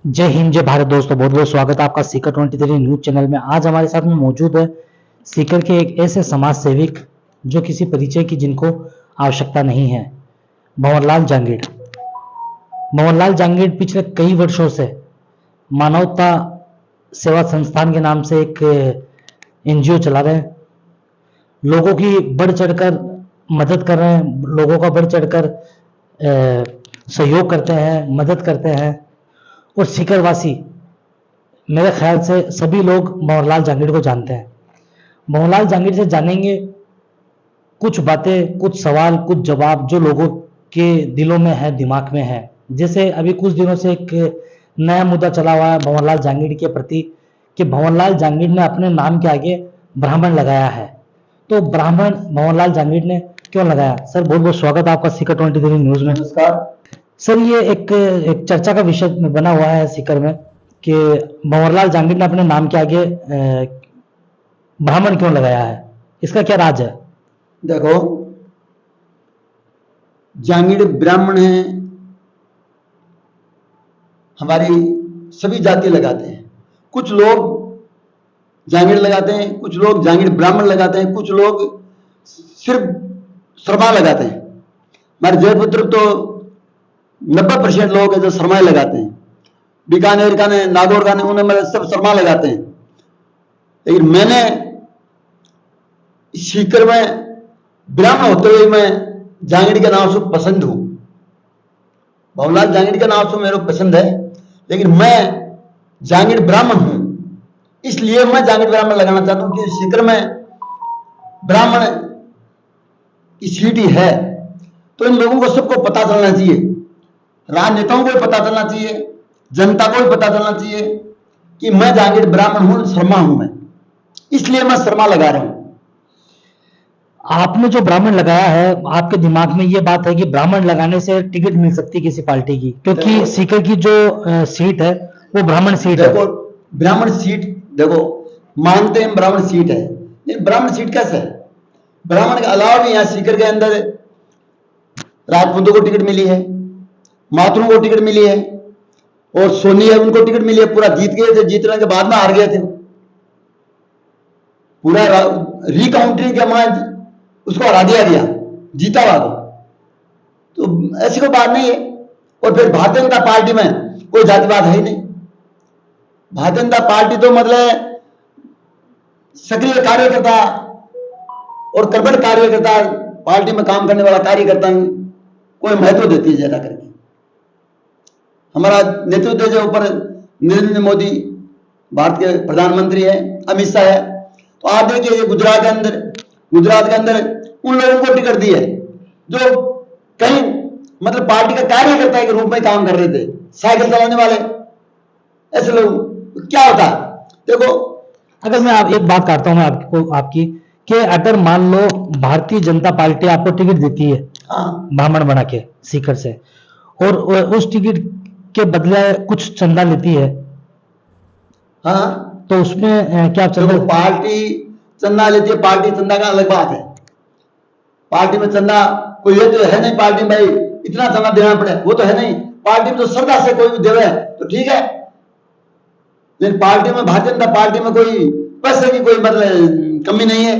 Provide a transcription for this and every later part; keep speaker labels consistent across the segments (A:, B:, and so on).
A: जय हिंद जय भारत दोस्तों, बहुत बहुत स्वागत है आपका सीकर 23 न्यूज चैनल में। आज हमारे साथ में मौजूद है सीकर के एक ऐसे समाज सेविक जो किसी परिचय की जिनको आवश्यकता नहीं है, भंवरलाल जांगीड़। भंवरलाल जांगीड़ पिछले कई वर्षों से मानवता सेवा संस्थान के नाम से एक एनजीओ चला रहे हैं। लोगों की बढ़ चढ़कर मदद कर रहे हैं, लोगों का बढ़ चढ़कर सहयोग करते हैं, मदद करते हैं। और सीकरवासी मेरे ख्याल से सभी लोग भंवरलाल जांगीड़ को जानते हैं। भंवरलाल जांगीड़ से जानेंगे कुछ बातें, कुछ सवाल, कुछ जवाब जो लोगों के दिलों में है, दिमाग में है। जैसे अभी कुछ दिनों से एक नया मुद्दा चला हुआ है भंवरलाल जांगीड़ के प्रति कि भंवरलाल जांगीड़ ने अपने नाम के आगे ब्राह्मण लगाया है। तो ब्राह्मण भंवरलाल जांगीड़ ने क्यों लगाया? सर बहुत बहुत स्वागत है आपका सीकर 23 न्यूज में।
B: नमस्कार
A: सर, ये एक चर्चा का विषय बना हुआ है सीकर में कि भंवरलाल जांगीड़ ने अपने नाम के आगे ब्राह्मण क्यों लगाया है, इसका क्या राज है?
B: देखो, जांगीड़ ब्राह्मण है, हमारी सभी जाति लगाते हैं। कुछ लोग जांगीड़ लगाते हैं, कुछ लोग जांगीड़ ब्राह्मण लगाते हैं, कुछ लोग सिर्फ शर्मा लगाते हैं। हमारे जयपुर तो 90% लोग हैं जो शर्मा लगाते हैं। बीकानेर का ने, नागौर का ने, उन्हें मेरे सब शर्मा लगाते हैं। लेकिन मैंने सीकर में ब्राह्मण होते हुए मैं जांगीड़ के नाम से पसंद हूं। भंवरलाल जांगीड़ के नाम से मेरे को पसंद है, लेकिन मैं जांगीड़ ब्राह्मण हूं, इसलिए मैं जांगीड़ ब्राह्मण लगाना चाहता हूं कि सीकर में ब्राह्मण की सीट ही है। तो इन लोगों को सबको पता चलना चाहिए, राजनेताओं को भी पता चलना चाहिए, जनता को भी पता चलना चाहिए कि मैं जांगीड़ ब्राह्मण हूं, शर्मा हूं मैं, इसलिए मैं शर्मा लगा रहा हूं।
A: आपने जो ब्राह्मण लगाया है, आपके दिमाग में ये बात है कि ब्राह्मण लगाने से टिकट मिल सकती है किसी पार्टी की, क्योंकि सीकर की जो सीट है वो ब्राह्मण सीट है।
B: देखो, ब्राह्मण सीट, देखो मानते हैं ब्राह्मण सीट है, लेकिन ब्राह्मण सीट कैसे है? ब्राह्मण के अलावा भी यहाँ सीकर के अंदर राजपूतों को टिकट मिली है, माथुरों को टिकट मिली है, और सोनी है उनको टिकट मिली है। पूरा जीत गए थे, जीतने के बाद में हार गए थे, पूरा रिकाउंटिंग के बाद उसको हरा दिया गया, जीता हुआ तो ऐसी कोई बात नहीं है। और फिर भारतीय जनता पार्टी में कोई जातिवाद है ही नहीं। भारतीय जनता पार्टी तो मतलब सक्रिय कार्यकर्ता और कर्मठ कार्यकर्ता, पार्टी में काम करने वाला कार्यकर्ता कोई महत्व देती है ज्यादा करके। हमारा नेतृत्व जो ऊपर नरेंद्र मोदी भारत के प्रधानमंत्री है, अमित शाह है, तो आप देखिए ये गुजरात के अंदर उन लोगों को टिकट दी है जो कहीं मतलब पार्टी का कार्यकर्ता के रूप में काम कर रहे थे, साइकिल चलाने वाले ऐसे लोग। क्या होता है देखो,
A: अगर मैं एक बात काटता हूं मैं आपकी कि अगर मान लो भारतीय जनता पार्टी आपको टिकट देती है ब्राह्मण बना के सीकर से, और उस टिकट के बदले कुछ चंदा लेती है,
B: हाँ,
A: तो उसमें क्या चंदा?
B: पार्टी चंदा लेती है, पार्टी चंदा का अलग बात है। पार्टी में चंदा कोई ये तो है नहीं पार्टी में भाई इतना चंदा देना पड़े, वो तो है नहीं। पार्टी में तो श्रद्धा से कोई भी देवे तो ठीक है, लेकिन पार्टी में, भारतीय जनता पार्टी में कोई पैसे की कोई मतलब कमी नहीं है।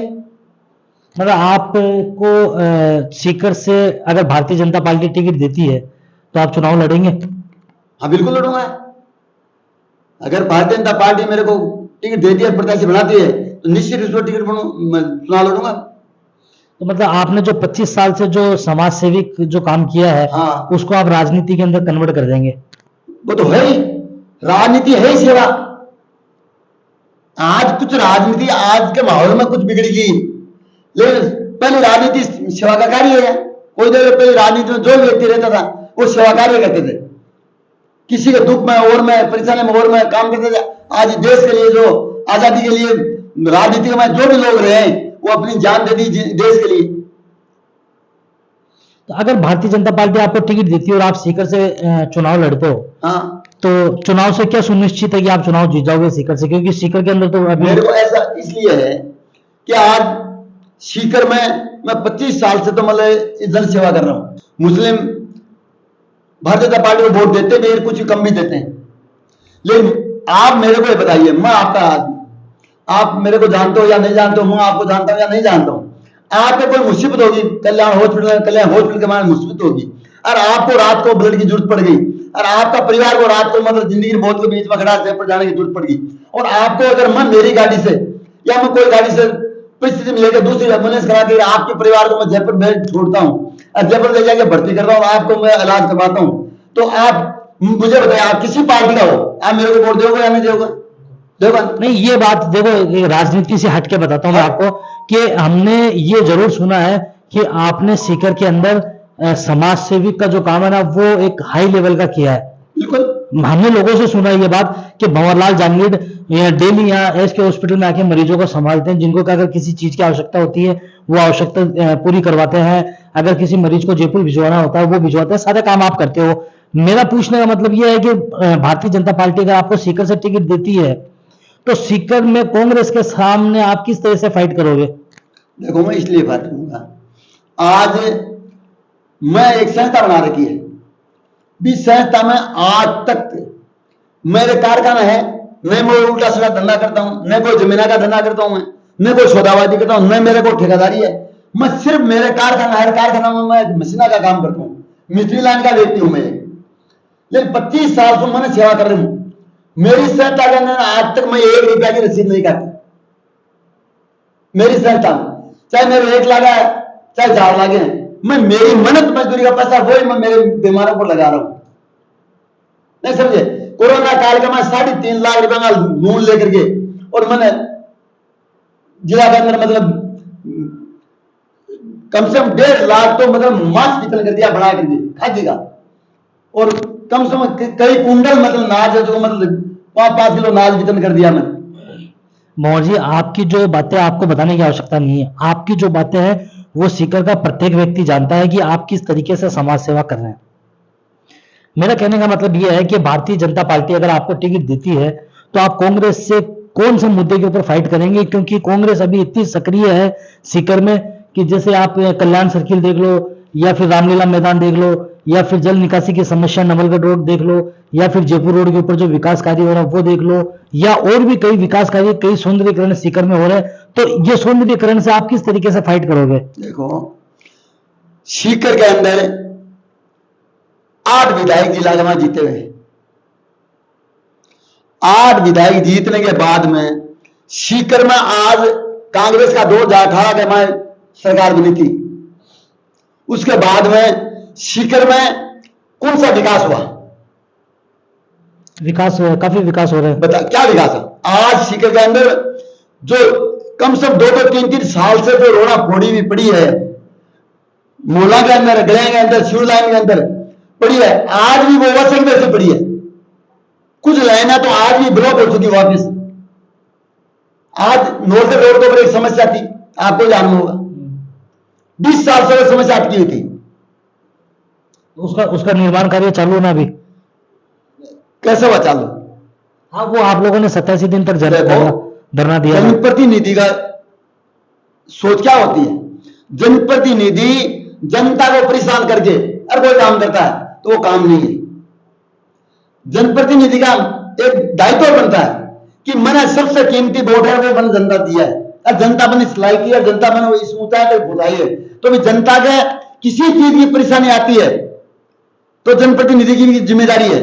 A: मतलब आपको सीकर से अगर भारतीय जनता पार्टी टिकट देती है तो आप चुनाव लड़ेंगे?
B: हाँ बिल्कुल लड़ूंगा। अगर भारतीय जनता पार्टी मेरे को टिकट देती है, प्रत्याशी बनाती है, तो निश्चित रूप से टिकट चुनाव लड़ूंगा।
A: तो मतलब आपने जो 25 साल से जो समाज सेविक जो काम किया है,
B: हाँ,
A: उसको आप राजनीति के अंदर कन्वर्ट कर देंगे?
B: वो तो है ही, राजनीति है ही सेवा। आज कुछ राजनीति, आज के माहौल में कुछ बिगड़ेगी, लेकिन पहले राजनीति सेवा का कार्य है। कोई देर पहले राजनीति में जो व्यक्ति रहता था वो सेवा कार्य करते थे, किसी के दुख में और में, परेशानी में और में काम करते थे। आज देश के लिए, जो आजादी के लिए राजनीति में जो भी लोग रहे वो अपनी जान दे दी देश के लिए।
A: तो अगर भारतीय जनता पार्टी आपको टिकट देती है और आप सीकर से चुनाव लड़ते हो,
B: हाँ,
A: तो चुनाव से क्या सुनिश्चित है कि आप चुनाव जीत जाओगे सीकर से? क्योंकि सीकर के अंदर तो अभी
B: मेरे को ऐसा इसलिए है कि आज सीकर में मैं 25 साल से तो मतलब जन सेवा कर रहा हूं। मुस्लिम भारतीय जनता पार्टी को वोट देते भी, कुछ कम भी देते हैं, लेकिन आप मेरे को ये बताइए, मैं आपका आदमी, आप मेरे को जानते हो या नहीं जानते हो, मैं आपको जानता हूं या नहीं जानता हूं, आपको कोई मुसीबत होगी कल्याण हॉस्पिटल के बारे में मुसीबत होगी, और आपको रात को ब्लड की जरूरत पड़ गई, और आपका परिवार को रात को मतलब जिंदगी की मौत के बीच में खड़ा जयपुर जाने की जरूरत पड़ गई, और आपको अगर मैं मेरी गाड़ी से या मैं कोई गाड़ी से परिस्थिति में लेकर दूसरी एम्बुलेंस करा के आपके परिवार को मैं जयपुर भेज छोड़ता हूँ और जयपुर ले जाके भर्ती करता हूँ, आपको मैं इलाज करवाता हूँ, तो आप मुझे बताइए, आप किसी पार्टी का हो, आप मेरे को वोट दोगे या नहीं दोगे? दोगे
A: नहीं, ये बात देखो, ये राजनीति से हट के बताता हूँ मैं आपको कि हमने ये जरूर सुना है कि आपने सीकर के अंदर समाज सेविक का जो काम है ना, वो एक हाई लेवल का किया है।
B: बिल्कुल,
A: हमने लोगों से सुना ये बात कि भंवरलाल जांगीड़ डेली यहाँ एस के हॉस्पिटल में आके मरीजों को संभालते हैं, जिनको अगर किसी चीज की आवश्यकता होती है वो आवश्यकता पूरी करवाते हैं, अगर किसी मरीज को जयपुर भिजवाना होता है वो भिजवाते हैं, सारे काम आप करते हो। मेरा पूछने का मतलब ये है कि भारतीय जनता पार्टी अगर आपको सीकर से टिकट देती है तो सीकर में कांग्रेस के सामने आप किस तरह से फाइट करोगे?
B: देखो, मैं इसलिए फाइट करूंगा, आज मैं एक संस्था बना रखी है, बीस संस्था में आज तक मेरे कारखाना है, न मैं उल्टा सीधा धंधा करता हूं, न कोई जमीना का धंधा करता हूं, न कोई सौदाबाजी करता हूं, न मेरे को ठेकेदारी है, मैं सिर्फ मेरे कारखाना है, कारखाना में मैं मशीना का काम करता हूं, मिस्त्री लाइन का व्यक्ति हूं मैं। लेकिन 25 साल से मैंने सेवा कर रही हूं, मेरी संस्था के अंदर आज तक मैं 1 रुपया की रसीद नहीं काटी मेरी संस्था में, चाहे मेरे 1 लाख है चाहे 4 लाख है, मैं मेरी मेहनत मजदूरी का पैसा वही मैं मेरे बीमारों को लगा रहा हूं। नहीं समझे? कोरोना काल का मैं 3.5 लाख रुपए का लोन लेकर के, और मैंने जिला के अंदर मतलब कम से कम 1.5 लाख तो मतलब मास्क वितरण कर दिया, बना कर दिया खादी का, और कम से कम कई कुंडल मतलब नाज है, तो मतलब 5-5 किलो नाज वितरण कर दिया मैंने।
A: मोहन जी, आपकी जो बातें आपको बताने की आवश्यकता नहीं है, आपकी जो बातें हैं वो सीकर का प्रत्येक व्यक्ति जानता है कि आप किस तरीके से समाज सेवा कर रहे हैं। मेरा कहने का मतलब यह है कि भारतीय जनता पार्टी अगर आपको टिकट देती है तो आप कांग्रेस से कौन से मुद्दे के ऊपर फाइट करेंगे, क्योंकि कांग्रेस अभी इतनी सक्रिय है सीकर में कि जैसे आप कल्याण सर्किल देख लो, या फिर रामलीला मैदान देख लो, या फिर जल निकासी की समस्या नवलगढ़ रोड देख लो, या फिर जयपुर रोड के ऊपर जो विकास कार्य हो रहा है वो देख लो, या और भी कई विकास कार्य, कई सौंदर्यीकरण सीकर में हो रहे हैं। तो ये सौंदर्यीकरण से आप किस तरीके से फाइट करोगे?
B: देखो, सीकर के अंदर 8 विधायक जिला जमा जीते हुए, 8 विधायक जीतने के बाद में सीकर में आज कांग्रेस का 2018 के में सरकार बनी थी, उसके बाद में सीकर में कौन सा विकास हुआ?
A: विकास काफी विकास हो रहा है।
B: बता, क्या विकास है आज सीकर के अंदर? जो कम से कम 2-2, 3-3 साल से जो रोड़ा फोड़ी हुई पड़ी है, मोला के अंदर, गले के अंदर, शिव लाइन के अंदर पड़ी है, आज भी वो वैसे की वैसे पड़ी है। कुछ लाइना तो आज भी ब्लॉक हो चुकी वापिस। आज नॉर्थ रोड के ऊपर एक समस्या थी, आपको जानना होगा, 20 साल से वो समस्या अटकी हुई थी,
A: उसका निर्माण कार्य चालू ना भी?
B: कैसे हुआ चालू?
A: हाँ, वो आप लोगों ने 87 दिन तक धरना दिया।
B: जनप्रतिनिधि का सोच क्या होती है? जनप्रतिनिधि जनता को परेशान करके अगर कोई काम करता है तो वो काम नहीं है। जनप्रतिनिधि का एक दायित्व बनता है कि मैंने सबसे कीमती वोट है वो मैंने जनता दिया है, और जनता मैंने सिलाई की है, जनता मैंने इस ऊंचाई तक पहुंचाई है, तो भी जनता के किसी चीज की परेशानी आती है तो जनप्रतिनिधि की भी जिम्मेदारी है।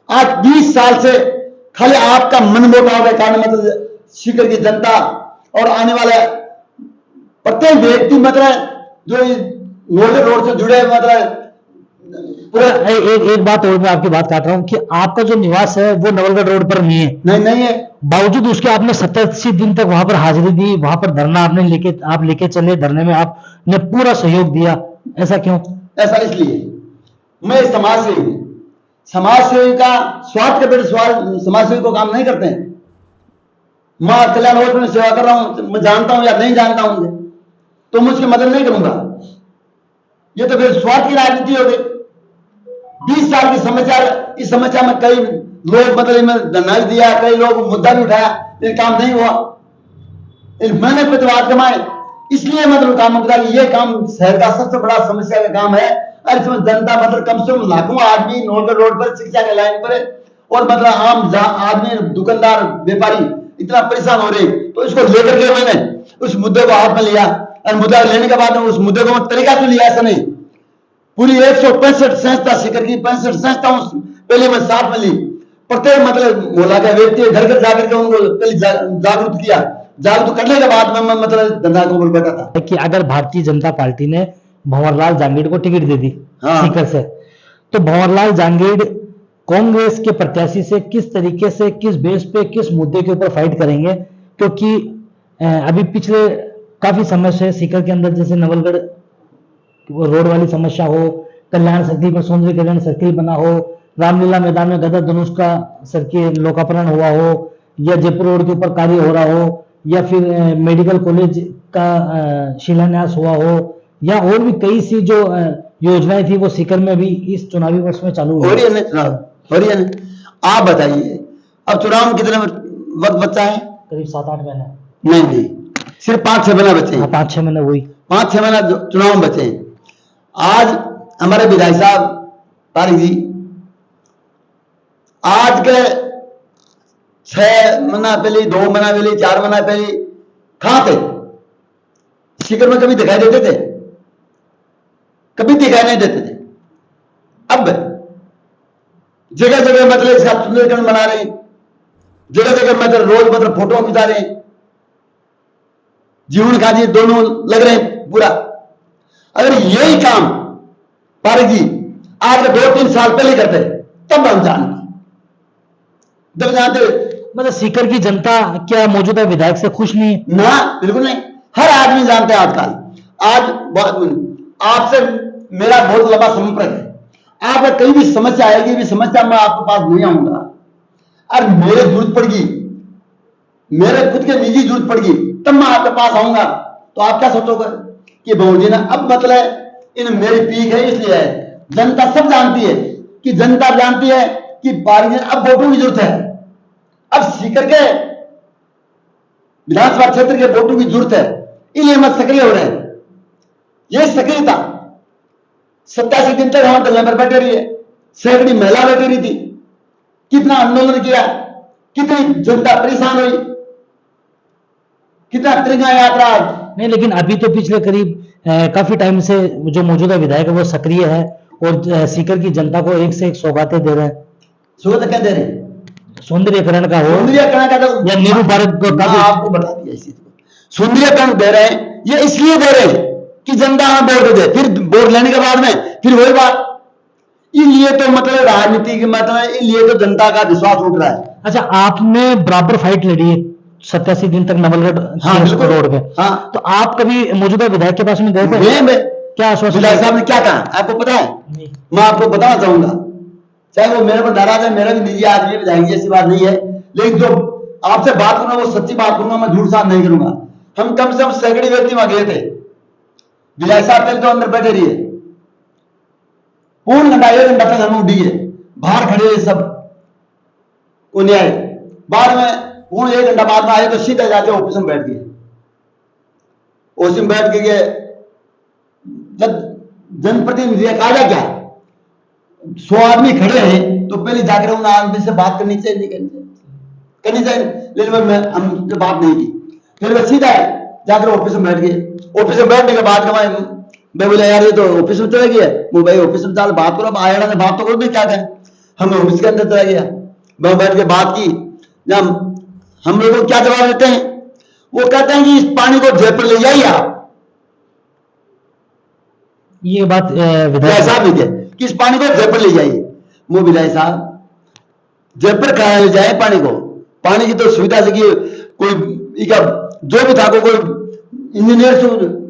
B: आज 20 साल से खाली आपका मन मोटाव के कारण मतलब सीकर की जनता और आने वाले प्रत्येक व्यक्ति मतलब जो नोडल रोड से जुड़े मतलब
A: एक बात और मैं आपकी बात काट रहा हूं कि आपका जो निवास है वो नवलगढ़ रोड पर नहीं है।
B: नहीं है।
A: बावजूद उसके आपने 87 दिन तक वहां पर हाजिरी दी, वहां पर धरना आपने लेके चले, धरने में आपने पूरा सहयोग दिया, ऐसा क्यों?
B: ऐसा इसलिए मैं समाज सेवी हूं, समाज सेवी का स्वार्थ के पेट समाज सेवी को काम नहीं करते हैं। मैं कल्याण रोड में सेवा कर रहा हूं, मैं जानता हूं या नहीं जानता हूं तो मैं उसकी मदद नहीं करूंगा, ये तो फिर स्वार्थ की राजनीति हो गई। 20 साल की समस्या, इस समस्या में कई लोग मतलब धरना भी दिया, कई लोग मुद्दा भी उठाया, लेकिन काम नहीं हुआ। मैंने प्रतिवाद कमाए, इसलिए मतलब काम करता कि ये काम शहर का सबसे बड़ा समस्या का काम है, और इसमें जनता मतलब कम से कम लाखों आदमी नोडल रोड पर शिक्षा के लाइन पर और मतलब आम आदमी, दुकानदार, व्यापारी इतना परेशान हो रहे, तो इसको लेकर के मैंने उस मुद्दे को हाथ में लिया, और मुद्दा लेने के बाद उस मुद्दे को मैं तरीका से लिया, ऐसा नहीं, पूरी 165 संस्था, सीकर की 65 संस्थाओं पहले मैं साथ में ली, प्रत्येक मतलब मोहल्ला का व्यक्ति घर घर जाकर के उनको पहले जागरूक किया, जागरूक करने के बाद में मैं मतलब धंधा के ऊपर बैठा था।
A: कि अगर भारतीय जनता पार्टी ने भंवरलाल जांगीड़ को टिकट दे दी सीकर से, तो भंवरलाल जांगीड़ कांग्रेस के प्रत्याशी से किस तरीके से, किस बेस पे, किस मुद्दे के ऊपर फाइट करेंगे? क्योंकि अभी पिछले काफी समय से सीकर के अंदर जैसे नवलगढ़ रोड वाली समस्या हो, कल्याण सर्किल पर सौंदर्यीकरण सर्किल बना हो, रामलीला मैदान में गदा धनुष का सर्किल लोकार्पण हुआ हो, या जयपुर रोड के ऊपर कार्य हो रहा हो, या फिर मेडिकल कॉलेज का शिलान्यास हुआ हो, या और भी कई सी जो योजनाएं थी वो सीकर में भी इस चुनावी वर्ष में चालू
B: हो रही है ना, हो रही है ना। आप बताइए अब चुनाव में कितने वक्त बचा है?
A: करीब 7-8 महीने।
B: नहीं, सिर्फ 5-6 महीने बचे हैं।
A: 5-6 महीने, वही
B: 5-6 महीने चुनाव में बचे हैं। आज हमारे विधायक साहब तारिक जी आज के 6 महीना पहले, 2 महीना पहले, 4 महीना पहले कहां थे? सीकर में कभी दिखाई देते थे? कभी दिखाई नहीं देते थे। अब जगह जगह मतलब इसका सुंदरीकरण बना रहे, जगह जगह मतलब रोज मतलब फोटो खिंचा रहे, जीवन का जी दोनों लग रहे हैं पूरा। अगर यही काम पारिक जी आज 2-3 साल पहले करते तब हम जानते।
A: मतलब सीकर की जनता क्या मौजूदा विधायक से खुश नहीं?
B: ना, बिल्कुल नहीं। हर आदमी जानते हैं आजकल। आज आपसे मेरा बहुत लंबा संपर्क है, आपका कहीं भी समस्या आएगी, भी समस्या में आपके पास नहीं आऊंगा, और मेरे जरूरत पड़गी, मेरे खुद के निजी जरूरत पड़गी, तब मैं आपके पास आऊंगा। तो आप क्या सोचोगे कि बहू जी ना अब मतलब इन मेरी पीक है, इसलिए है। जनता सब जानती है कि जनता जानती है कि पारिक अब वोटों की जरूरत है, अब सीकर के विधानसभा क्षेत्र के वोटों की जरूरत है, इसलिए हम सक्रिय हो रहे हैं। यह सक्रियता 87 दिन तक हम धरने पर बैठे रही है, सैकड़ी महिला बैठी रही थी, कितना आंदोलन किया, कितनी जनता परेशान हुई, कितना तिरंगा यात्रा।
A: नहीं, लेकिन अभी तो पिछले करीब काफी टाइम से जो मौजूदा विधायक है वो सक्रिय है और सीकर की जनता को एक से एक सौगातें दे रहे हैं।
B: सौगात क्या दे रहे हैं?
A: सौंदर्यीकरण का हो,
B: सौंदर्यीकरण का, तो
A: या नीरू भारत को
B: आपको बता दिया इसी को। सौंदर्यीकरण दे रहे हैं, ये इसलिए दे रहे हैं कि जनता हमें वोट दे, फिर वोट लेने के बाद में फिर वही बात। इसलिए तो मतलब राजनीति की मतलब इसलिए तो जनता का विश्वास उठ रहा है।
A: अच्छा, आपने बराबर फाइट लड़ी है 87 दिन तक नवलगढ़ रोड पे। हाँ, तो आप कभी मौजूदा विधायक के पास में गए थे? क्या आश्वासन?
B: विधायक साहब ने क्या कहा आपको पता है? मैं आपको बताना चाहूंगा, चाहे वो मेरे पर नाराज है, मेरा भी निजी आदमी है, विधायक ऐसी बात नहीं है, लेकिन जो आपसे बात करूंगा वो सच्ची बात करूंगा, मैं झूठ साथ नहीं करूंगा। हम कम से कम सैकड़े व्यक्ति वहां गए थे, विधायक साहब पहले तो अंदर बैठे रहिए, पूर्ण घंटा 1 घंटा तक हम उठी है, बाहर खड़े हुए सब उन्हें आए, बाद में पूर्ण 1 घंटा बाद में आए तो सीधा जाके ऑफिस में बैठ गए। ऑफिस में बैठ के गए, जब जनप्रतिनिधि काजा क्या 100 आदमी खड़े हैं तो पहले जाकर उन आदमी से बात करनी चाहिए, नहीं करनी चाहिए, लेकिन हमसे बात नहीं की। फिर मैं सीधा जाकर ऑफिस में बैठ गए। ऑफिस में बैठने के बाद मैं बोला यार ये तो ऑफिस में चला गया, वो भाई ऑफिस में चल बात करो, आया ने बात तो करो, क्या कहें। हम ऑफिस के अंदर चला गया, मैं बैठ के बात की। जब हम लोगों को क्या जवाब देते हैं, वो कहते हैं कि इस पानी को जयपुर ले जाइए आप।
A: ये बात
B: विधायक साहब ने कि इस पानी को जयपुर ले जाइए। वो विधायक साहब जयपुर कहा ले जाए पानी को? पानी की तो सुविधा से कोई जो भी था कोई इंजीनियर से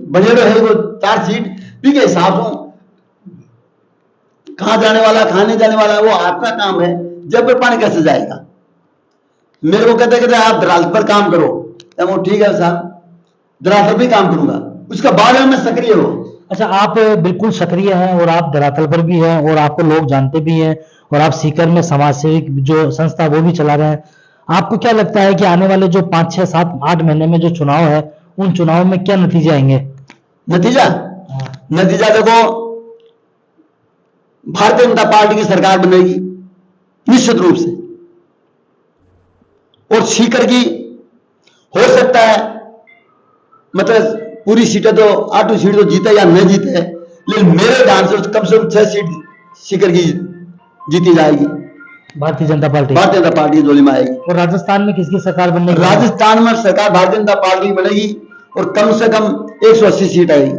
B: बने रहे, वो 4 सीट पी के हिसाब से कहां जाने वाला कहां नहीं जाने वाला वो आपका काम है, जयपुर पानी कैसे जाएगा? मेरे को कहते आप दराल पर काम करो, वो ठीक है साहब दराल पर भी काम करूंगा, उसका बाद में सक्रिय हो। अच्छा, आप बिल्कुल सक्रिय हैं और आप धरातल पर भी हैं और आपको लोग जानते भी हैं और आप सीकर में समाज सेविक जो संस्था वो भी चला रहे हैं। आपको क्या लगता है कि आने वाले जो 5, 6, 7, 8 महीने में जो चुनाव है उन चुनाव में क्या नतीजे आएंगे? नतीजा देखो, भारतीय जनता पार्टी की सरकार बनेगी निश्चित रूप से। और सीकर की हो सकता है मतलब पूरी सीटें तो 8 सीट तो जीते या नहीं जीते, लेकिन मेरे ध्यान से कम 6 सीट सीकर की जीती जाएगी।
A: भारतीय जनता पार्टी
B: की झोली में आएगी।
A: और राजस्थान में किसकी सरकार बनने की?
B: राजस्थान में सरकार भारतीय जनता पार्टी की बनेगी और कम से कम 180 सीट आएगी।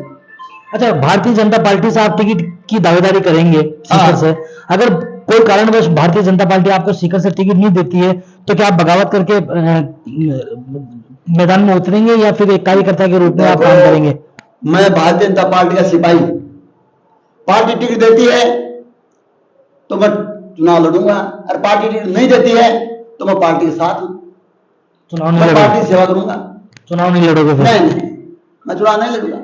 A: अच्छा, भारतीय जनता पार्टी से आप टिकट की दावेदारी करेंगे सीकर से, अगर कोई कारणवश भारतीय जनता पार्टी आपको सीकर से टिकट नहीं देती है तो क्या आप बगावत करके मैदान में उतरेंगे या फिर एक कार्यकर्ता के रूप में आप काम करेंगे?
B: मैं भारतीय जनता पार्टी का सिपाही, पार्टी टिकट देती है तो मैं चुनाव लड़ूंगा, और पार्टी टिकट नहीं देती है तो मैं पार्टी के साथ हूं,
A: चुनाव
B: मैं पार्टी की सेवा करूंगा।
A: चुनाव नहीं लड़ोगे?
B: नहीं, मैं चुनाव नहीं लड़ूंगा।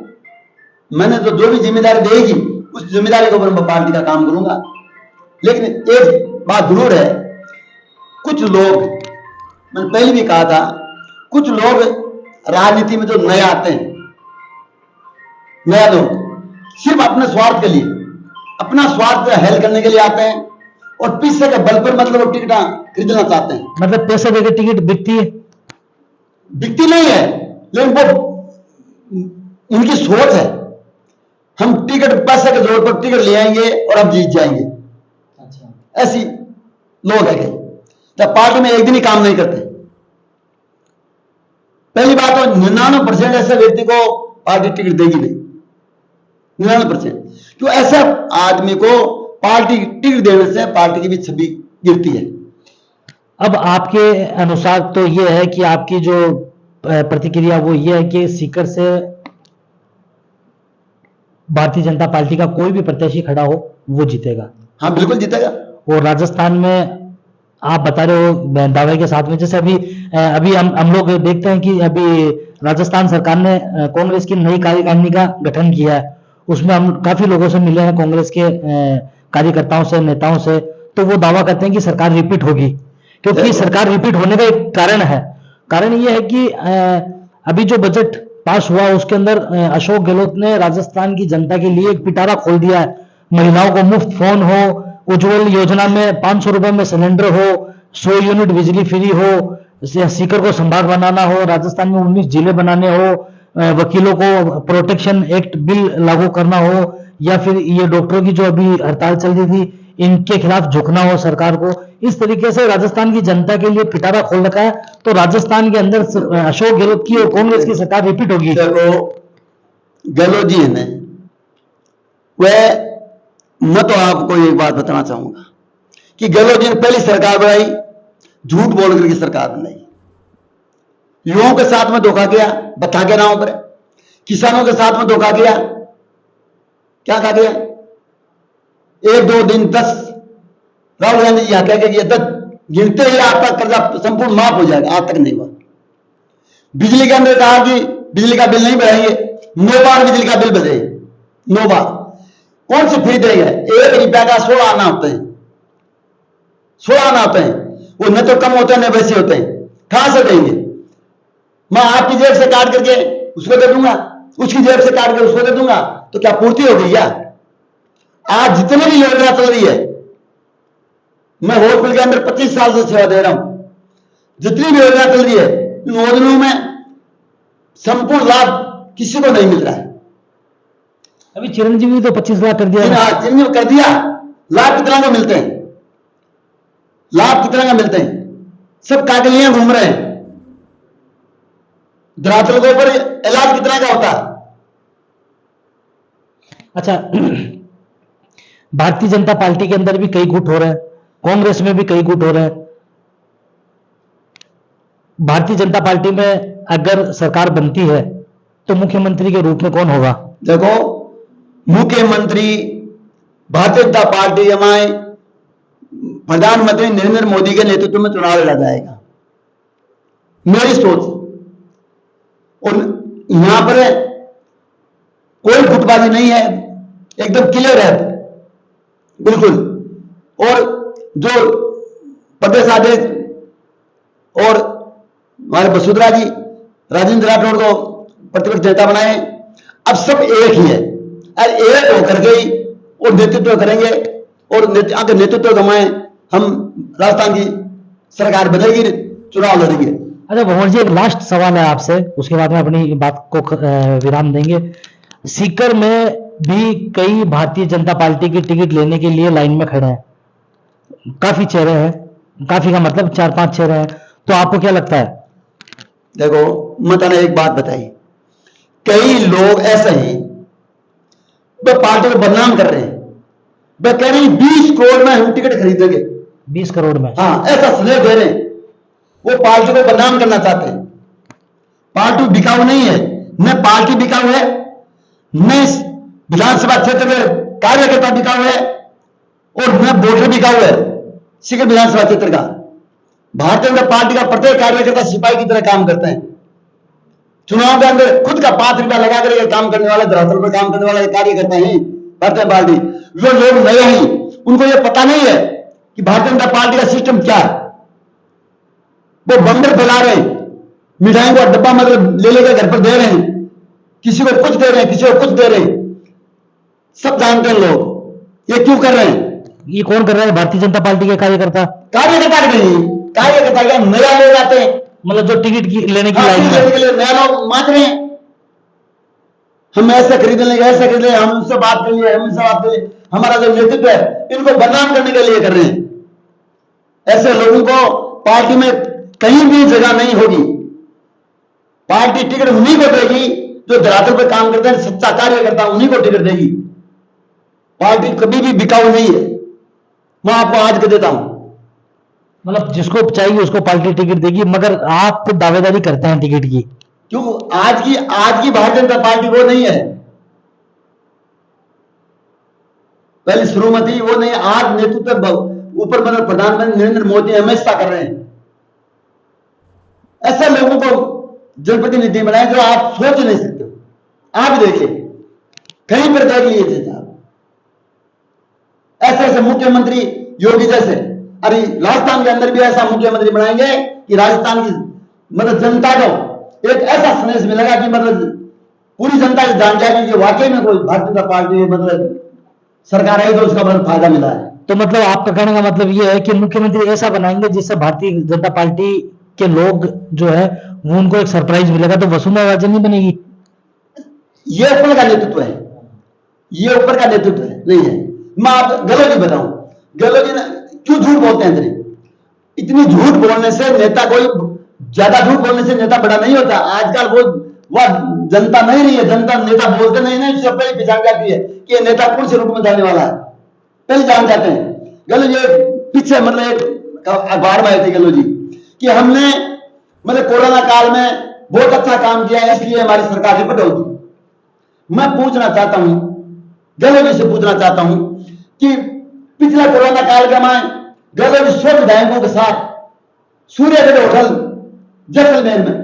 B: मैंने तो जो भी जिम्मेदारी देगी उस जिम्मेदारी के ऊपर मैं पार्टी का काम करूंगा। लेकिन एक बात जरूर है, कुछ लोग, मैंने पहले भी कहा था, कुछ लोग राजनीति में जो नए आते हैं, नया लोग सिर्फ अपने स्वार्थ के लिए, अपना स्वार्थ हेल करने के लिए आते हैं और पैसे के बल पर मतलब वो टिकट खरीदना चाहते हैं।
A: मतलब पैसे देकर टिकट बिकती है?
B: बिकती नहीं है, लेकिन वो उनकी सोच है, हम टिकट पैसे के जोर पर टिकट ले आएंगे और हम जीत जाएंगे। अच्छा, ऐसी लोग है जब पार्टी में एक दिन ही काम नहीं करते। पहली बात तो 99% ऐसे व्यक्ति को पार्टी टिकट देगी नहीं, 99%। क्यों? ऐसे आदमी को पार्टी टिकट देने से पार्टी की भी छवि गिरती है।
A: अब आपके अनुसार तो यह है कि आपकी जो प्रतिक्रिया वो ये है कि सीकर से भारतीय जनता पार्टी का कोई भी प्रत्याशी खड़ा हो वो जीतेगा?
B: हाँ, बिल्कुल जीतेगा।
A: और राजस्थान में आप बता रहे हो दावे के साथ में, जैसे अभी हम लोग देखते हैं कि अभी राजस्थान सरकार ने कांग्रेस की नई कार्यकारिणी का गठन किया है, उसमें हम काफी लोगों से मिले हैं, कांग्रेस के कार्यकर्ताओं से, नेताओं से, तो वो दावा करते हैं कि सरकार रिपीट होगी, क्योंकि सरकार रिपीट होने का एक कारण है। कारण ये है कि अभी जो बजट पास हुआ उसके अंदर अशोक गहलोत ने राजस्थान की जनता के लिए एक पिटारा खोल दिया है। महिलाओं को मुफ्त फोन हो, उज्जवल योजना में 500 रुपए में सिलेंडर हो, 100 यूनिट बिजली फ्री हो, सीकर को संभाग बनाना हो, राजस्थान में 19 जिले बनाने हो, वकीलों को प्रोटेक्शन एक्ट बिल लागू करना हो, या फिर ये डॉक्टरों की जो अभी हड़ताल चल रही थी इनके खिलाफ झुकना हो सरकार को, इस तरीके से राजस्थान की जनता के लिए पिटारा खोल रखा है। तो राजस्थान के अंदर अशोक गहलोत की और कांग्रेस की सरकार रिपीट होगी।
B: गहलोत जी है वह, मैं तो आपको एक बात बताना चाहूंगा कि गहलोत जी ने पहली सरकार बनाई, झूठ बोल करके सरकार बनाई, युवाओं के साथ में धोखा किया, बता के नाम पर, किसानों के साथ में धोखा किया, क्या कहा गया, 1-2 दिन 10 राहुल गांधी जी कह के 10 गिनते ही आपका कर्जा संपूर्ण माफ हो जाएगा, आज तक नहीं हुआ। बिजली के अंदर कहा कि बिजली का बिल नहीं बढ़ाएंगे, 9 बार बिजली का बिल बढ़े, 9 बार, कौन से फ्री देंगे? 1 रुपया का 16 आना होते हैं, 16 आना होते हैं, वो न तो कम होते हैं न वैसे होते हैं, कहां से देंगे? मैं आपकी जेब से काट करके उसको दे दूंगा, उसकी जेब से काट कर उसको दे दूंगा, तो क्या पूर्ति हो गई क्या? आज जितनी भी योजना चल रही है, मैं होटल के अंदर 25 साल से सेवा दे रहा हूं, जितनी भी योजना चल रही है इन योजनाओं में संपूर्ण लाभ किसी को नहीं मिल रहा है।
A: अभी चिरंजीवी तो 25 लाख कर दिया,
B: चिरंजीवी कर दिया, लाभ कितना को मिलते हैं? लाभ कितना का मिलते हैं? सब कागलियां घूम रहे हैं, धरातल के ऊपर इलाज कितना का होता है?
A: अच्छा, भारतीय जनता पार्टी के अंदर भी कई गुट हो रहे हैं, कांग्रेस में भी कई गुट हो रहे हैं। भारतीय जनता पार्टी में अगर सरकार बनती है तो मुख्यमंत्री के रूप में कौन होगा?
B: देखो, मुख्यमंत्री भारतीय जनता पार्टी हमारे प्रधानमंत्री नरेंद्र मोदी के नेतृत्व में चुनाव लड़ा जाएगा, मेरी सोच। और यहां पर कोई गुटबाजी नहीं है, एकदम क्लियर है, बिल्कुल। और जो प्रदेश अध्यक्ष और हमारे वसुंधरा जी राजेंद्र राठौड़ को प्रतिपक्ष नेता बनाए, अब सब एक ही है, और एक होकर के ही और नेतृत्व करेंगे, और अगर नेतृत्व कमाए हम राजस्थान की सरकार बनेगी, चुनाव लड़ेंगे।
A: अच्छा भंवर जी, एक लास्ट सवाल है आपसे, उसके बाद में अपनी बात को विराम देंगे। सीकर में भी कई भारतीय जनता पार्टी की टिकट लेने के लिए लाइन में खड़े हैं, काफी चेहरे हैं, काफी का मतलब 4-5 चेहरे हैं, तो आपको क्या लगता है?
B: देखो मैंने एक बात बताई, कई लोग ऐसे हैं वे पार्टी को बदनाम कर रहे हैं, वे कह रहे हैं 20 करोड़ में हम टिकट खरीदेंगे।
A: 20 करोड़ में?
B: हाँ, ऐसा स्नेह दे रहे हैं, वो पार्टी को बदनाम करना चाहते हैं। पार्टी बिकाऊ नहीं है, न पार्टी बिकाऊ है, न विधानसभा क्षेत्र में कार्यकर्ता बिकाऊ है, और न वोटर बिकाऊ है। सीकर विधानसभा क्षेत्र का भारतीय जनता पार्टी का प्रत्येक कार्यकर्ता सिपाही की तरह काम करते हैं। चुनाव के अंदर खुद का 5 रुपया लगा करके काम करने वाले, धरातल पर काम करने वाले कार्यकर्ता हैं भारतीय पार्टी। जो लोग नए हैं उनको यह पता नहीं है कि भारतीय जनता पार्टी का सिस्टम क्या है। वो बंदर फैला रहे हैं, मिठाई का डब्बा मतलब ले लेकर घर पर दे रहे हैं, किसी को कुछ दे रहे हैं, किसी को कुछ दे रहे हैं। सब जानते हैं लोग ये क्यों कर रहे हैं।
A: ये कौन कर रहा है? भारतीय जनता पार्टी के कार्यकर्ता?
B: कार्यकर्ता नहीं, कार्यकर्ता क्या नया लोग आते हैं,
A: मतलब जो टिकट लेने की
B: हाँ,
A: लाइन
B: लेने
A: में?
B: के लिए नया लोग मांग रहे हैं, हम ऐसा खरीद लेंगे, ऐसा खरीद लेंगे, हम उनसे बात कर लिए, हम उनसे बात कर लिए। हमारा जो नेतृत्व है इनको बदनाम करने के लिए कर रहे हैं। ऐसे लोगों को पार्टी में कहीं भी जगह नहीं होगी। पार्टी टिकट उन्हीं को देगी जो धरातल पर काम करते हैं, सच्चा कार्यकर्ता उन्हीं को टिकट देगी। पार्टी कभी भी बिकाऊ नहीं है, मैं आपको आज कह देता हूं।
A: मतलब जिसको चाहिए उसको पार्टी टिकट देगी, मगर आप तो दावेदारी करते हैं टिकट की।
B: क्यों? आज की भारतीय जनता पार्टी वो नहीं है, पहले शुरुआती वो नहीं। आज नेतृत्व ऊपर मतलब प्रधानमंत्री नरेंद्र मोदी हमेशा कर रहे हैं। ऐसे लोगों को जनप्रतिनिधि बनाए जो आप सोच नहीं सकते। आप देखिए, कहीं पर देख लीजिए साहब, ऐसे ऐसे मुख्यमंत्री योगी जैसे, अरे राजस्थान के अंदर भी ऐसा मुख्यमंत्री बनाएंगे कि राजस्थान की मतलब जनता को एक ऐसा संदेश मिलेगा कि मतलब पूरी जनता की जान जाएगी कि वाकई में कोई भारतीय जनता पार्टी मतलब सरकार आई तो उसका मतलब फायदा मिला है।
A: तो मतलब आपका कहने का मतलब ये है कि मुख्यमंत्री ऐसा बनाएंगे जिससे भारतीय जनता पार्टी के लोग जो है वो उनको एक सरप्राइज मिलेगा, तो वसुंधरा राजे नहीं बनेगी?
B: ये ऊपर का नेतृत्व है, ये ऊपर का नेतृत्व है नहीं है। मैं आप गहलोत जी बताऊं, गहलोत जी क्यों झूठ बोलते हैं? इतनी झूठ बोलने से नेता, कोई ज्यादा झूठ बोलने से नेता बड़ा नहीं होता। आजकल वह जनता नहीं रही है, जनता नेता बोलते नहीं है, इससे पहले पहचान जाती है कि ये नेता कौन से रूप में जाने वाला है, पहले जान जाते हैं। गहलोत जी पीछे मतलब एक अखबार में आए थे गहलोत जी कि हमने मतलब कोरोना काल में बहुत अच्छा काम किया है, इसलिए हमारी सरकार रिपीट होगी। मैं पूछना चाहता हूं, गहलोत जी से पूछना चाहता हूं कि पिछले कोरोना काल के में गहलोत जी 100 विधायकों के साथ सूर्यगढ़ होटल जैसलमेर में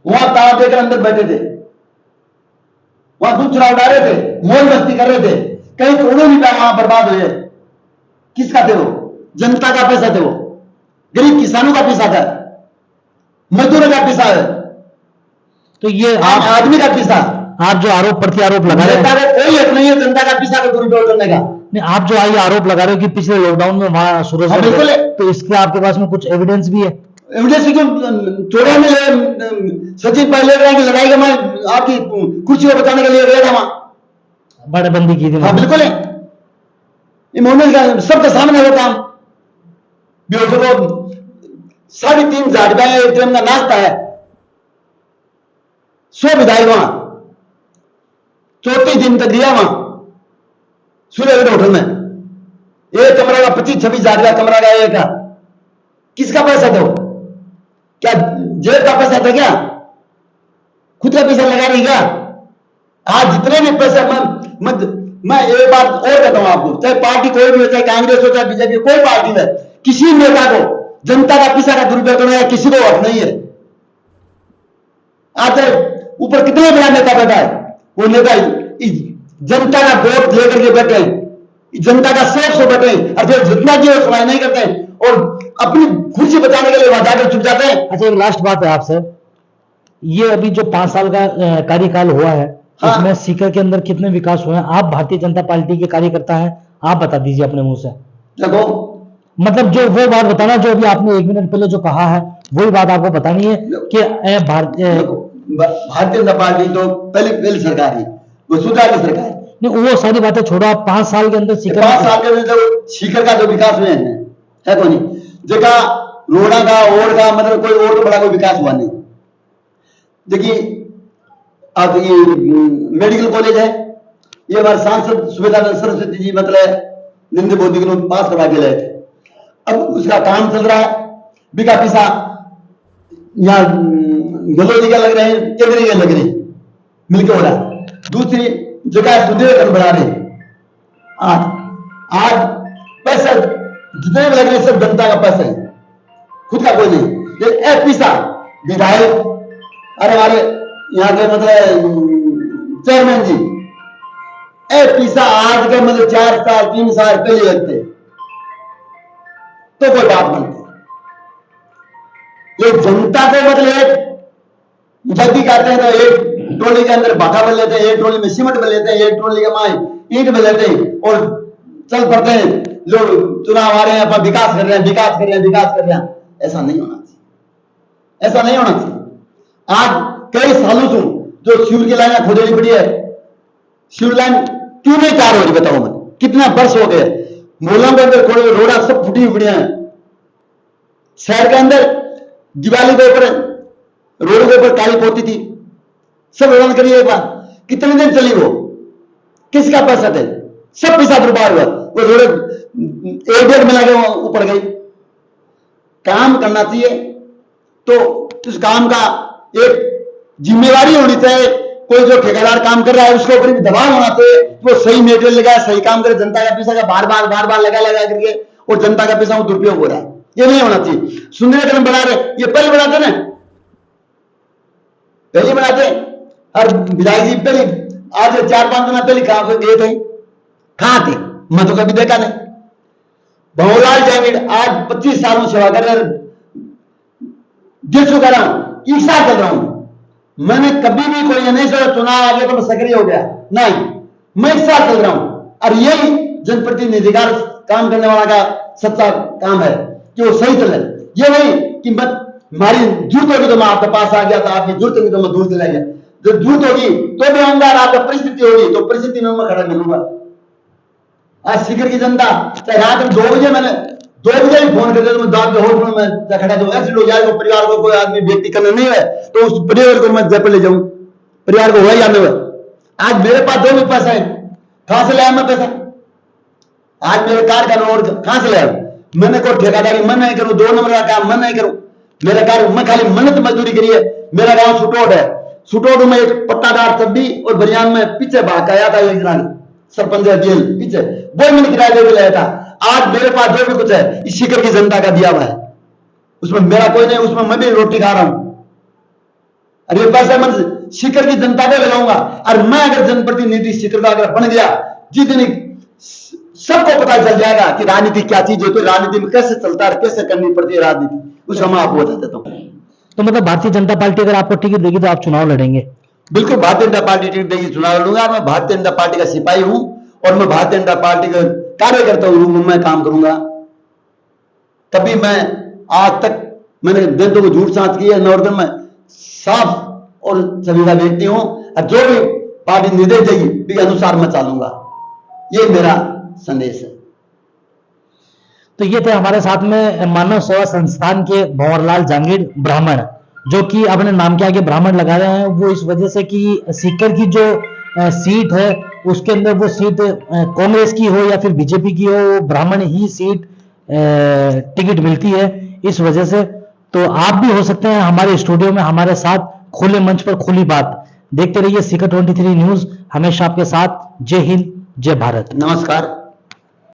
B: वहां ताला देकर अंदर बैठे थे, वहां दूध चुनाव उड़ा रहे थे, मौज मस्ती कर रहे थे, कई करोड़ों रुपया वहां बर्बाद हुए। किसका थे वो? जनता का पैसा थे, वो गरीब किसानों का पैसा था, मजदूरों का पैसा है,
A: तो ये
B: आम आदमी का पैसा।
A: आप जो आरोप प्रति आरोप लगा रहे
B: जनता
A: हैं,
B: को कोई हक नहीं है जनता का पैसा का दुरुपयोग करने का।
A: नहीं, आप जो ये आरोप लगा रहे हो कि पिछले लॉकडाउन में वहां सूरज,
B: हाँ, बिल्कुल है।
A: तो इसके आपके पास में कुछ एविडेंस भी है?
B: एविडेंस क्यों? चोरों में सचिन पायलट की लड़ाई में आपकी कुर्सी को बचाने के लिए गया था, वहां
A: बड़ेबंदी की थी।
B: हाँ बिल्कुल है, इमोनल का सबके सामने वो काम भी हो। 3.5 रुपया एटीएम का नाश्ता है, 100 विधायक वहां 34 दिन तक दिया वहां सूर्यगढ़ होटल में। एक कमरा का 25-26 हजार रुपया कमरा का एक का। किसका पैसा था? क्या जेब का पैसा था? क्या खुद का पैसा लगा नहीं? क्या आज जितने भी पैसे मैं एक बात और कहता हूं आपको, चाहे पार्टी कोई भी हो, चाहे कांग्रेस हो, चाहे बीजेपी, कोई पार्टी में किसी नेता को जनता का पैसा का दुरुपयोग करने का किसी को हक नहीं है। आज ऊपर कितने बड़ा नेता बैठा है, वो नेता जनता का वोट लेकर के बैठे हैं, जनता का 100 बैठे हैं, और फिर जितना की वो सुनाई नहीं करते हैं और अपनी कुर्सी बचाने के लिए वहां जाकर चुप जाते हैं।
A: अच्छा, एक लास्ट बात है आपसे, ये अभी जो 5 साल का कार्यकाल हुआ है,
B: हाँ।
A: उसमें सीकर के अंदर कितने विकास हुए हैं? आप भारतीय जनता पार्टी के कार्यकर्ता हैं, आप बता दीजिए अपने मुंह से।
B: देखो
A: मतलब जो वो बात बताना जो अभी आपने 1 मिनट पहले जो कहा है वही बात आपको बतानी है कि
B: भारतीय जनता पार्टी तो पहली सरकार है, वो सुधार की सरकार है।
A: नहीं, वो सारी बातें छोड़ो, आप 5 साल के अंदर सीकर
B: 5 साल के अंदर सीकर का जो विकास हुए है कोई नहीं जगह रोड़ा का और का मतलब कोई और तो बड़ा कोई विकास हुआ नहीं। देखिए अब ये मेडिकल कॉलेज है, ये हमारे सांसद सुबेदार सरस्वती जी मतलब नरेंद्र मोदी को पास करवा के लाए थे। अब उसका काम चल रहा है, बिका पिसा यहाँ गलोदी का लग रहे हैं, केंद्रीय का लग रहे हैं, मिलकर हो रहा है। दूसरी जगह सुदृढ़ बना रहे आज पैसा जितने भी लग रहे सब जनता का पैसा है, खुद का कोई नहीं। ये पिसा विधायक अरे हमारे यहाँ के मतलब चेयरमैन जी पिसा आज के मतलब 4 साल 3 साल पहले लगते तो कोई बात बनती। ये जनता को मतलब जब भी कहते हैं तो एक ट्रॉली के अंदर बाटा भर लेते हैं, एक ट्रॉली में सीमेंट भर लेते हैं, एक ट्रॉली के माए ईंट भर लेते हैं और चल पड़ते हैं। लोग चुनाव आ रहे हैं, अपन विकास कर रहे हैं, विकास कर रहे हैं, विकास कर रहे हैं। ऐसा नहीं होना चाहिए, ऐसा नहीं होना चाहिए। आज कई सालों से जो शिविर की लाइन खोदेली पड़ी है, शिविर लाइन क्यों नहीं तैयार हो रही बताओ मैं, कितना वर्ष हो गए। मोहल्लों के अंदर खोले रोड़ा सब फूटी हुई पड़िया है। शहर के अंदर दिवाली के ऊपर रोड के ऊपर काली पोती थी, सब रोड करिए एक बार, कितने दिन चली वो, किसका पैसा थे, सब पैसा बर्बाद हुआ। वो रोड 1-1.5 मिला के ऊपर गई। काम करना चाहिए तो उस काम का एक जिम्मेवारी होनी चाहिए। कोई जो ठेकेदार काम कर रहा है उसके ऊपर भी दबाव होना चाहिए, वो सही मेटेरियल लगाए, सही काम करे। जनता का पैसा का बार बार लगा करके और जनता का पैसा दुरुपयोग हो रहा है, ये नहीं होना चाहिए। सुंदरीकरण बढ़ा रहे, ये पहले बढ़ाते ना, पहले बढ़ाते। और विधायक जी पहले आज 4-5 दिन पहले कहां गए थे, कहां थे, मैं तो कभी देखा नहीं। भंवरलाल जांगीड़ आज 25 सालों सेवा कर रहे, दिल से कर रहा हूं, ईर्षा कर रहा हूं। मैंने कभी भी कोई नहीं सोचा चुनाव आ गया तो मैं सक्रिय हो गया, नहीं, मैं ईर्षा कर रहा हूं। और यही जनप्रतिनिधि का काम करने वाला का सच्चा काम है कि वो सही चले। ये नहीं कि हमारी जरूरत होगी तो मैं आपके पास आ गया था, आपकी जरूरत होगी तो मैं दूर चला गया। जब जरूरत होगी तो भी आऊंगा, आपका परिस्थिति होगी तो परिस्थिति में मैं खड़ा मिलूंगा। आज सीकर की जनता चाहे रात में 2 बजे मैंने 2 बजे भी फोन कर दिया तो मैं दाद होटल में खड़ा दो ऐसे लोग जाए, परिवार को कोई आदमी व्यक्ति करना नहीं है तो उस परिवार को मैं जयपुर ले जाऊं, परिवार को हुआ या नहीं हुआ। आज मेरे पास 2 भी पैसा है, कहां से लाया मैं पैसा? आज मेरे कार का रोड कहां से लाया? मैंने कोई ठेकेदारी मन नहीं करूं, 2 नंबर का काम मन नहीं करूं। मेरा कार्य मैं खाली मेहनत मजदूरी करी है। मेरा गांव सुटोट है, सुटोट में एक पट्टादार चड्डी और बनियान में पीछे भाग के आया था एक जनानी, सरपंच जेल पीछे, वो मैंने किराया दे लाया था। आज मेरे पास जो भी कुछ है इस सीकर की जनता का दिया हुआ है, उसमें मेरा कोई नहीं, उसमें मैं भी रोटी खा रहा हूं। अरे पैसा मैं सीकर की जनता को लगाऊंगा। और मैं अगर जनप्रतिनिधि सीकर का अगर बन गया, जिस दिन सबको पता चल जाएगा कि राजनीति क्या चीज है, तो राजनीति में कैसे चलता है, कैसे करनी पड़ती है राजनीति, उसका मैं आपको बता देता हूं।
A: तो मतलब भारतीय जनता पार्टी अगर आपको टिकट देगी तो आप चुनाव लड़ेंगे?
B: बिल्कुल, भारतीय जनता पार्टी टिकट देगी, चुनाव लड़ूंगा। मैं भारतीय जनता पार्टी का सिपाही हूं और मैं भारतीय जनता पार्टी का कार्यकर्ता हूं, मैं काम करूंगा। कभी मैं आज तक मैंने जनता को झूठ सांच किया नॉर्दन में साफ और संविदा व्यक्ति हूं, और जो भी पार्टी निर्देश देगी के अनुसार मैं चलूंगा, ये मेरा संदेश है।
A: तो ये थे हमारे साथ में मानव सेवा संस्थान के भंवरलाल जांगीड़ ब्राह्मण, जो कि अपने नाम के आगे ब्राह्मण लगा रहे हैं। वो इस वजह से कि सीकर की जो सीट है उसके अंदर वो सीट कांग्रेस की हो या फिर बीजेपी की हो, ब्राह्मण ही सीट टिकट मिलती है इस वजह से। तो आप भी हो सकते हैं हमारे स्टूडियो में हमारे साथ, खुले मंच पर खुली बात। देखते रहिए सीकर 23 न्यूज, हमेशा आपके साथ। जय हिंद, जय भारत।
B: नमस्कार।